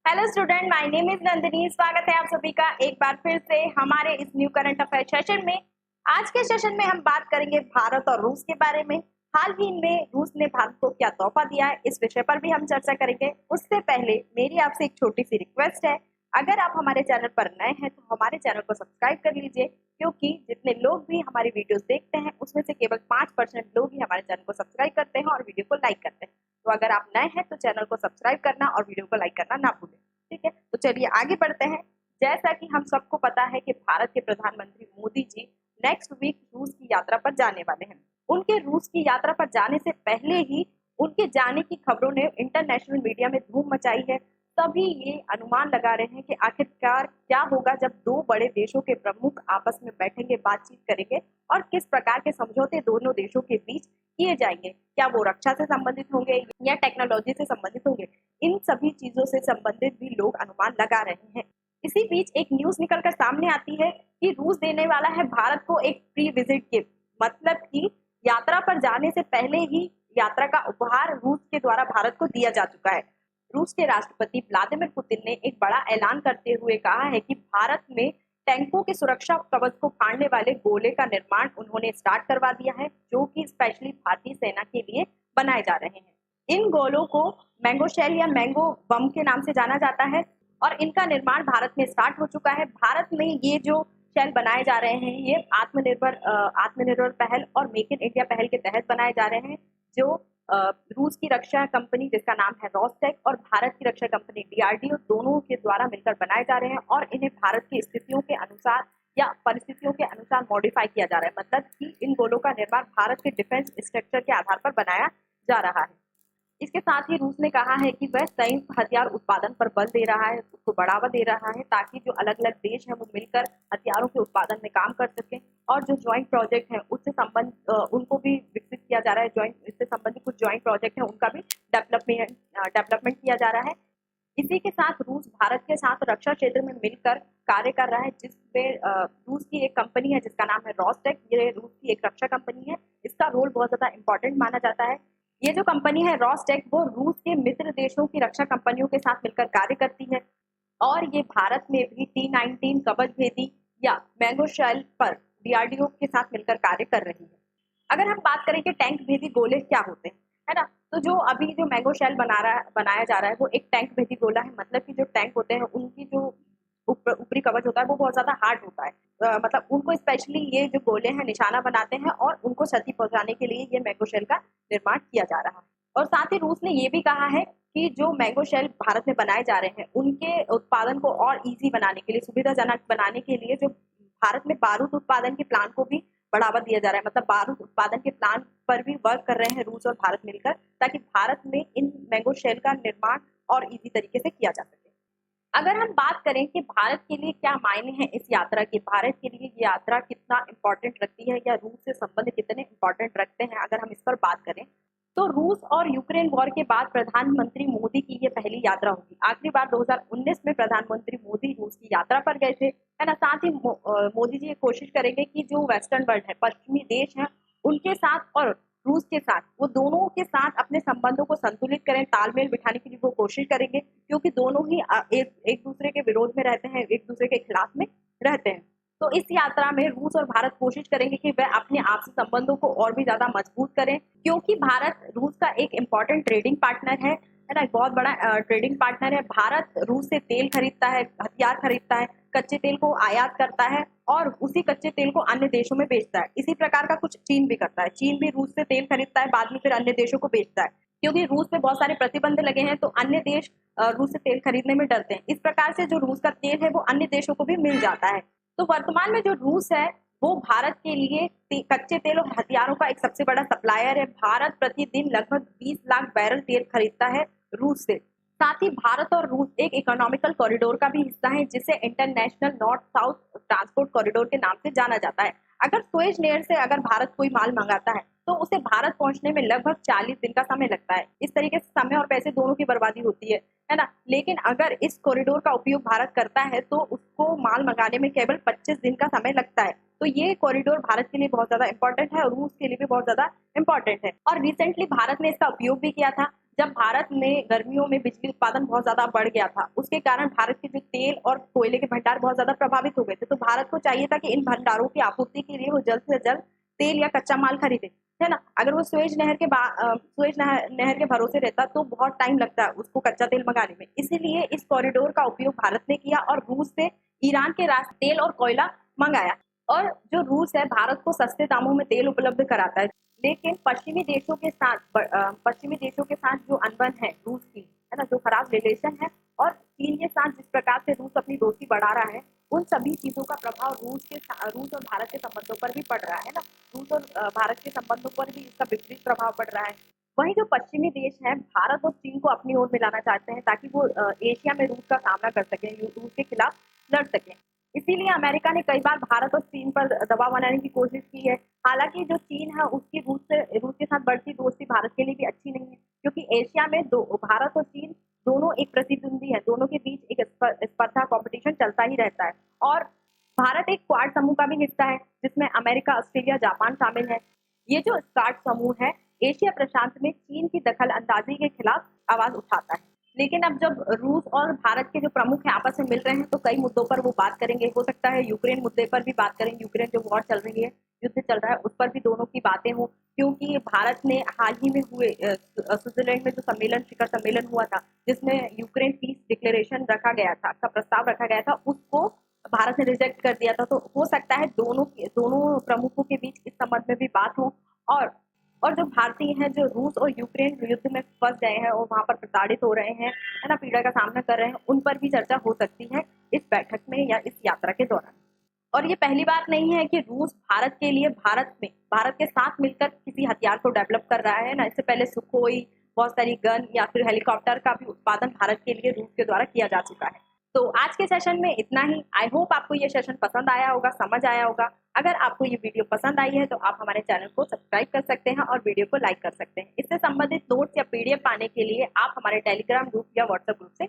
Hello student, my name is Nandini. स्वागत है आप सभी का एक बार फिर से हमारे इस न्यू करंट अफेयर सेशन में। आज के सेशन में हम बात करेंगे भारत और रूस के बारे में। हाल ही में रूस ने भारत को क्या तोहफा दिया है, इस विषय पर भी हम चर्चा करेंगे। उससे पहले मेरी आपसे एक छोटी सी रिक्वेस्ट है, अगर आप हमारे चैनल पर नए हैं तो हमारे चैनल को सब्सक्राइब कर लीजिए, क्योंकि जितने लोग भी हमारी वीडियोस देखते हैं उसमें से केवल 5% लोग ही हमारे चैनल को सब्सक्राइब करते हैं और वीडियो को लाइक करते हैं। तो अगर आप नए हैं तो चैनल को सब्सक्राइब करना और वीडियो को लाइक करना ना भूलें। ठीक है, तो चलिए आगे बढ़ते हैं। जैसा कि हम सबको पता है कि भारत के प्रधानमंत्री मोदी जी नेक्स्ट वीक रूस की यात्रा पर जाने वाले हैं। उनके रूस की यात्रा पर जाने से पहले ही उनके जाने की खबरों ने इंटरनेशनल मीडिया में धूम मचाई है। सभी ये अनुमान लगा रहे हैं कि आखिरकार क्या होगा जब दो बड़े देशों के प्रमुख आपस में बैठेंगे, बातचीत करेंगे और किस प्रकार के समझौते दोनों देशों के बीच किए जाएंगे। क्या वो रक्षा से संबंधित होंगे या टेक्नोलॉजी से संबंधित होंगे, इन सभी चीजों से संबंधित भी लोग अनुमान लगा रहे हैं। इसी बीच एक न्यूज निकलकर सामने आती है कि रूस देने वाला है भारत को एक प्री विजिट गिफ्ट, मतलब कि यात्रा पर जाने से पहले ही यात्रा का उपहार रूस के द्वारा भारत को दिया जा चुका है। रूस के राष्ट्रपति व्लादिमीर पुतिन ने एक बड़ा ऐलान करते हुए कहा है कि भारत में टैंकों के सुरक्षा कवच को फाड़ने वाले गोले का निर्माण उन्होंने स्टार्ट करवा दिया है, जो कि स्पेशली भारतीय सेना के लिए बनाए जा रहे हैं। इन गोलों को मैंगो शेल या मैंगो बम के नाम से जाना जाता है और इनका निर्माण भारत में स्टार्ट हो चुका है। भारत में ये जो शेल बनाए जा रहे हैं ये आत्मनिर्भर पहल और मेक इन इंडिया पहल के तहत बनाए जा रहे हैं, जो रूस की रक्षा कंपनी जिसका नाम है रॉसटेक और भारत की रक्षा कंपनी डीआरडीओ दोनों के द्वारा मिलकर बनाए जा रहे हैं और इन्हें भारत की स्थितियों के अनुसार या परिस्थितियों के अनुसार मॉडिफाई किया जा रहा है। मतलब कि इन गोलों का निर्माण भारत के डिफेंस स्ट्रक्चर के आधार पर बनाया जा रहा है। इसके साथ ही रूस ने कहा है कि वह संयुक्त हथियार उत्पादन पर बल दे रहा है, उसको बढ़ावा दे रहा है, ताकि जो अलग अलग देश हैं वो मिलकर हथियारों के उत्पादन में काम कर सकें और जो ज्वाइंट प्रोजेक्ट है उससे संबंध उनको भी विकसित किया जा रहा है। ज्वाइंट इससे संबंधित कुछ ज्वाइंट प्रोजेक्ट है उनका भी डेवलपमेंट किया जा रहा है। इसी के साथ रूस भारत के साथ रक्षा क्षेत्र में मिलकर कार्य कर रहा है, जिसमें रूस की एक कंपनी है जिसका नाम है रॉसटेक। ये रूस की एक रक्षा कंपनी है, इसका रोल बहुत ज्यादा इंपॉर्टेंट माना जाता है। ये जो कंपनी है रॉसटेक वो रूस के मित्र देशों की रक्षा कंपनियों के साथ मिलकर कार्य करती है और ये भारत में भी T-19 कवच भेदी या मैंगो शेल पर डीआरडीओ के साथ मिलकर कार्य कर रही है। अगर हम बात करें कि टैंक भेदी गोले क्या होते हैं, है ना, तो जो अभी जो मैंगो शेल बनाया जा रहा है वो एक टैंक भेदी गोला है। मतलब कि जो टैंक होते हैं उनकी जो ऊपरी कवच होता है वो बहुत ज्यादा हार्ड होता है। मतलब उनको स्पेशली ये जो गोले हैं निशाना बनाते हैं और उनको क्षति पहुंचाने के लिए ये मैंगो शेल का निर्माण किया जा रहा है। और साथ ही रूस ने ये भी कहा है कि जो मैंगो शेल भारत में बनाए जा रहे हैं उनके उत्पादन को और इजी बनाने के लिए, सुविधाजनक बनाने के लिए जो भारत में बारूद उत्पादन के प्लान को भी बढ़ावा दिया जा रहा है। मतलब बारूद उत्पादन के प्लान पर भी वर्क कर रहे हैं रूस और भारत मिलकर, ताकि भारत में इन मैंगो शेल का निर्माण और इजी तरीके से किया जा सके। अगर हम बात करें कि भारत के लिए क्या मायने हैं इस यात्रा के, भारत के लिए ये यात्रा कितना इम्पोर्टेंट रखती है या रूस से संबंध कितने इम्पोर्टेंट रखते हैं, अगर हम इस पर बात करें तो रूस और यूक्रेन वॉर के बाद प्रधानमंत्री मोदी की ये पहली यात्रा होगी। आखिरी बार 2019 में प्रधानमंत्री मोदी रूस की यात्रा पर गए थे, है ना। साथ ही मोदी जी ये कोशिश करेंगे कि जो वेस्टर्न वर्ल्ड है, पश्चिमी देश हैं, उनके साथ और रूस के साथ, वो दोनों के साथ अपने संबंधों को संतुलित करें, तालमेल बिठाने की वो कोशिश करेंगे, क्योंकि दोनों ही एक दूसरे के विरोध में रहते हैं, एक दूसरे के खिलाफ में रहते हैं। तो इस यात्रा में रूस और भारत कोशिश करेंगे कि वह अपने आपसी संबंधों को और भी ज्यादा मजबूत करें, क्योंकि भारत रूस का एक इम्पोर्टेंट ट्रेडिंग पार्टनर है ना, एक बहुत बड़ा ट्रेडिंग पार्टनर है। भारत रूस से तेल खरीदता है, हथियार खरीदता है, कच्चे तेल को आयात करता है और उसी कच्चे तेल को अन्य देशों में बेचता है। इसी प्रकार का कुछ चीन भी करता है। चीन भी रूस से तेल खरीदता है, बाद में फिर अन्य देशों को बेचता है। क्योंकि रूस पे बहुत सारे प्रतिबंध लगे हैं तो अन्य देश रूस से तेल खरीदने में डरते हैं। इस प्रकार से जो रूस का तेल है वो अन्य देशों को भी मिल जाता है। तो वर्तमान में जो रूस है वो भारत के लिए कच्चे तेल और हथियारों का एक सबसे बड़ा सप्लायर है। भारत प्रतिदिन लगभग 20 लाख बैरल तेल खरीदता है रूस से। साथ ही भारत और रूस एक इकोनॉमिकल कॉरिडोर का भी हिस्सा है, जिसे international north south transport corridor के नाम से जाना जाता है। अगर सुएज नहर से अगर भारत कोई माल मंगाता है तो उसे भारत पहुंचने में लगभग 40 दिन का समय लगता है। इस तरीके से समय और पैसे दोनों की बर्बादी होती है ना। लेकिन अगर इस कॉरिडोर का उपयोग भारत करता है तो उसको माल मंगाने में केवल 25 दिन का समय लगता है। तो ये कॉरिडोर भारत के लिए बहुत ज्यादा इंपॉर्टेंट है और रूस के लिए भी बहुत ज्यादा इंपॉर्टेंट है। और रिसेंटली भारत ने इसका उपयोग भी किया था जब भारत में गर्मियों में बिजली उत्पादन बहुत ज्यादा बढ़ गया था, उसके कारण भारत के जो तेल और कोयले के भंडार बहुत ज्यादा प्रभावित हो गए थे। तो भारत को चाहिए था कि इन भंडारों की आपूर्ति के लिए वो जल्द से जल्द तेल या कच्चा माल खरीदे, है ना। अगर वो सुएज नहर के भरोसे रहता तो बहुत टाइम लगता है उसको कच्चा तेल मंगाने में। इसीलिए इस कॉरिडोर का उपयोग भारत ने किया और रूस से ईरान के रास्ते तेल और कोयला मंगाया। और जो रूस है भारत को सस्ते दामों में तेल उपलब्ध कराता है। लेकिन पश्चिमी देशों के साथ जो अनबन है रूस की, है ना, जो खराब रिलेशन है, और चीन के साथ जिस प्रकार से रूस अपनी दोस्ती बढ़ा रहा है, उन सभी चीजों का प्रभाव रूस और भारत के संबंधों पर भी पड़ रहा है ना। रूस और भारत के संबंधों पर भी इसका विपरीत प्रभाव पड़ रहा है। वहीं जो पश्चिमी देश है भारत और चीन को अपनी ओर मिलाना चाहते हैं ताकि वो एशिया में रूस का सामना कर सकें, रूस के खिलाफ लड़ सकें। इसीलिए अमेरिका ने कई बार भारत और चीन पर दबाव बनाने की कोशिश की है। हालांकि जो चीन है उसकी रूस के साथ बढ़ती दोस्ती भारत के लिए भी अच्छी नहीं है, क्योंकि एशिया में भारत और चीन दोनों एक प्रतिद्वंदी है, दोनों के बीच एक स्पर्धा कॉम्पिटिशन चलता ही रहता है। और भारत एक क्वाड समूह का भी हिस्सा है जिसमें अमेरिका, ऑस्ट्रेलिया, जापान शामिल है। ये जो क्वाड समूह है एशिया प्रशांत में चीन की दखल अंदाजी के खिलाफ आवाज उठाता है। लेकिन अब जब रूस और भारत के जो प्रमुख हैं आपस में मिल रहे हैं तो कई मुद्दों पर वो बात करेंगे। हो सकता है यूक्रेन मुद्दे पर भी बात करेंगे, यूक्रेन जो वॉर चल रही है, युद्ध चल रहा है, उस पर भी दोनों की बातें हों। क्योंकि भारत ने हाल ही में हुए स्विट्जरलैंड में जो शिखर सम्मेलन हुआ था जिसमें यूक्रेन पीस डिक्लेरेशन रखा गया था, का प्रस्ताव रखा गया था, उसको भारत ने रिजेक्ट कर दिया था। तो हो सकता है दोनों प्रमुखों के बीच इस संबंध में भी बात हो। और जो भारतीय हैं जो रूस और यूक्रेन युद्ध में फंस गए हैं और वहां पर प्रताड़ित हो रहे हैं, है ना, पीड़ा का सामना कर रहे हैं, उन पर भी चर्चा हो सकती है इस बैठक में या इस यात्रा के दौरान। और ये पहली बात नहीं है कि रूस भारत के लिए भारत के साथ मिलकर किसी हथियार को डेवलप कर रहा है ना। इससे पहले सुखोई, बहुत सारी गन या फिर हेलीकॉप्टर का भी उत्पादन भारत के लिए रूस के द्वारा किया जा चुका है। तो आज के सेशन में इतना ही। आई होप आपको ये सेशन पसंद आया होगा, समझ आया होगा। अगर आपको ये वीडियो पसंद आई है तो आप हमारे चैनल को सब्सक्राइब कर सकते हैं और वीडियो को लाइक कर सकते हैं। इससे संबंधित नोट्स या पीडीएफ पाने के लिए आप हमारे टेलीग्राम ग्रुप या व्हाट्सएप ग्रुप से